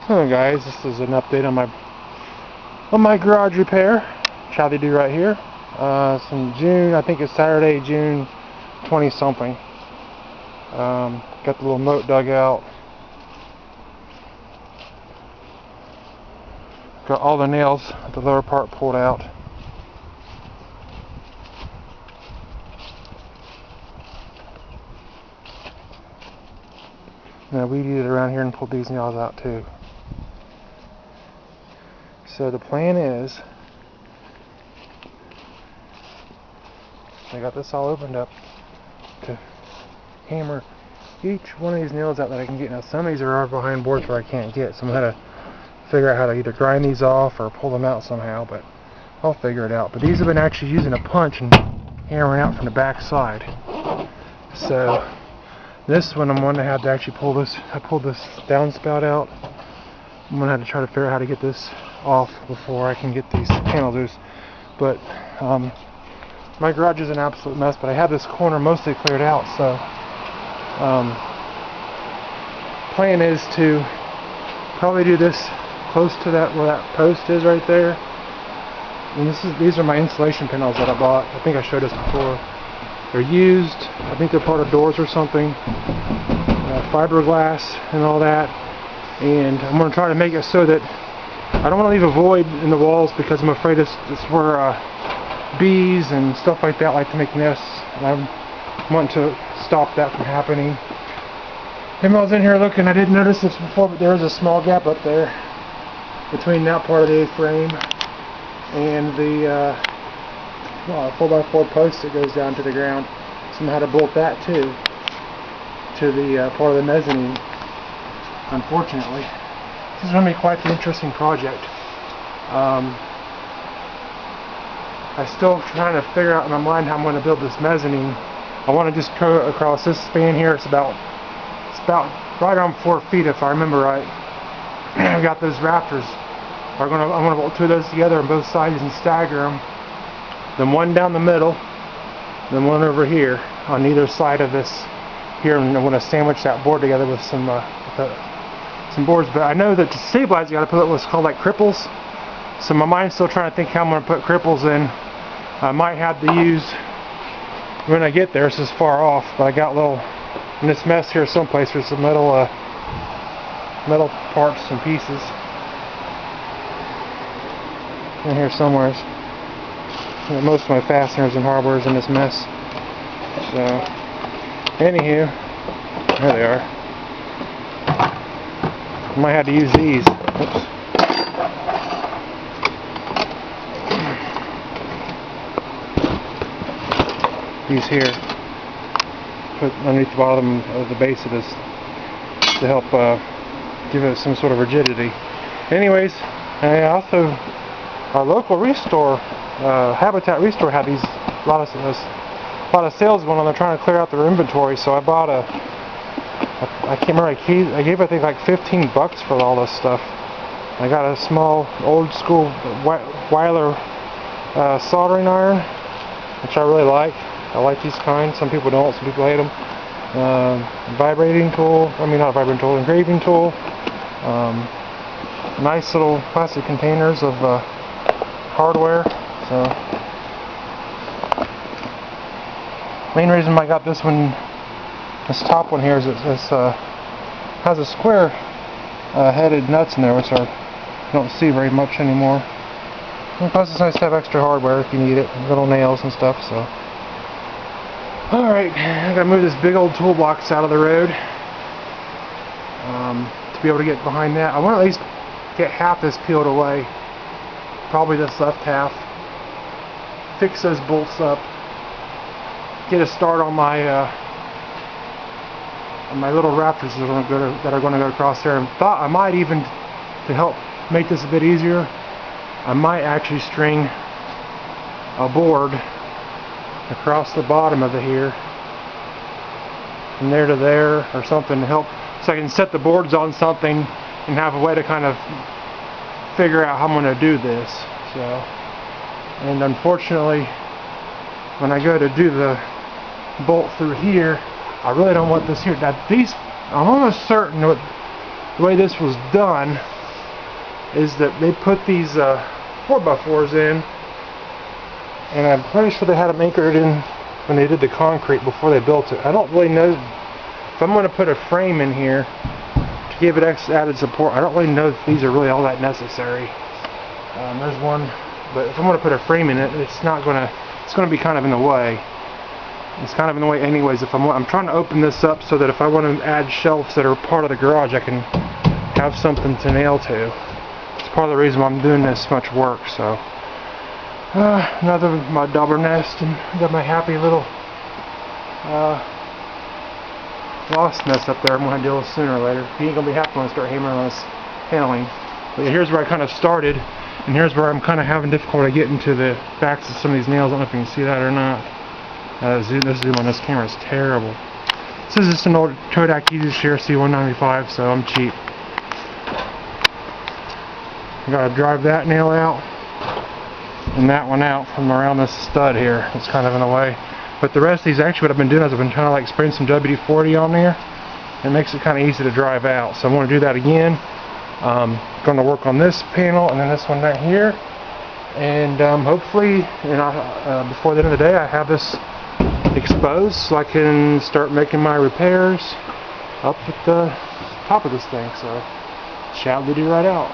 Hello guys, this is an update on my garage repair. Chadley DoRight here. It's in June, I think it's Saturday, June 20 something. Got the little moat dug out. Got all the nails at the lower part pulled out. Now we weeded around here and pulled these nails out too. So the plan is, I got this all opened up to hammer each one of these nails out that I can get. Now some of these are behind boards where I can't get, so I'm going to figure out how to either grind these off or pull them out somehow, but I'll figure it out. But these have been actually using a punch and hammering out from the back side. So this one I'm going to have to actually pull this. I pulled this downspout out. I'm going to have to try to figure out how to get this off before I can get these panels loose. But my garage is an absolute mess, but I have this corner mostly cleared out, so plan is to probably do this close to that where that post is right there. And these are my insulation panels that I bought. I think I showed this before. They're used. I think they're part of doors or something. Fiberglass and all that. And I'm going to try to make it so that I don't want to leave a void in the walls, because I'm afraid it's where bees and stuff like that like to make nests, and I want to stop that from happening. When I was in here looking, I didn't notice this before, but there is a small gap up there between that part of the A-frame and the 4x4 post that goes down to the ground. So I'm going to have to bolt that too to the part of the mezzanine. Unfortunately, this is going to be quite the interesting project. I'm still trying to figure out in my mind how I'm going to build this mezzanine. I want to just go across this span here. It's about right around 4 feet if I remember right. I've got those rafters. I'm going to bolt two of those together on both sides and stagger them. Then one down the middle, then one over here on either side of this here, and I'm going to sandwich that board together with some boards. But I know that to stabilize, you got to put what's called like cripples. So my mind's still trying to think how I'm going to put cripples in. I might have to use, when I get there, this is far off, but I got little, in this mess here someplace, there's some metal parts and pieces in here somewhere. Most of my fasteners and hardware is in this mess. So, anywho, there they are. I might have to use these. Oops. These here, put underneath the bottom of the base of this to help give it some sort of rigidity. Anyways, I also, our local restore, Habitat Restore, had these a lot of sales going on. They're trying to clear out their inventory, so I bought I can't remember, I gave I think like $15 for all this stuff. I got a small old school Weiler soldering iron, which I really like. I like these kinds. Some people don't, some people hate them. Vibrating tool, not vibrating tool, engraving tool. Nice little plastic containers of hardware. So, main reason I got this one, this top one here, is it has a square headed nuts in there, which I don't see very much anymore. And plus it's nice to have extra hardware if you need it, little nails and stuff. So, alright, I gotta move this big old toolbox out of the road to be able to get behind that. I want to at least get half this peeled away, probably this left half, fix those bolts up, get a start on my little rafters that are going to go across there. And thought I might even, to help make this a bit easier, I might actually string a board across the bottom of it here, from there to there or something, to help, so I can set the boards on something and have a way to kind of figure out how I'm going to do this. So, and unfortunately, when I go to do the bolt through here, I really don't want this here. Now these, I'm almost certain the way this was done is that they put these 4x4s in, and I'm pretty sure they had them anchored in when they did the concrete before they built it. I don't really know if I'm going to put a frame in here to give it added support. I don't really know if these are really all that necessary. There's one, but if I'm going to put a frame in it, it's going to be kind of in the way. It's kind of in the way anyways. If I'm trying to open this up so that if I want to add shelves that are part of the garage, I can have something to nail to. It's part of the reason why I'm doing this much work. So another my dauber nest, and got my happy little wasp nest up there. I'm going to deal with sooner or later. He ain't going to be happy when I start hammering on this paneling. But here's where I kind of started, and here's where I'm kind of having difficulty getting to the backs of some of these nails. I don't know if you can see that or not. This zoom on this camera is terrible. This is just an old Kodak EasyShare C195, so I'm cheap. I gotta drive that nail out and that one out from around this stud here. It's kind of in the way. But the rest of these, actually what I've been doing is I've been trying to like spraying some WD-40 on there. It makes it kind of easy to drive out. So I'm going to do that again. Going to work on this panel and then this one right here. And hopefully, before the end of the day, I have this exposed so I can start making my repairs up at the top of this thing. So, Chadley DoRight out.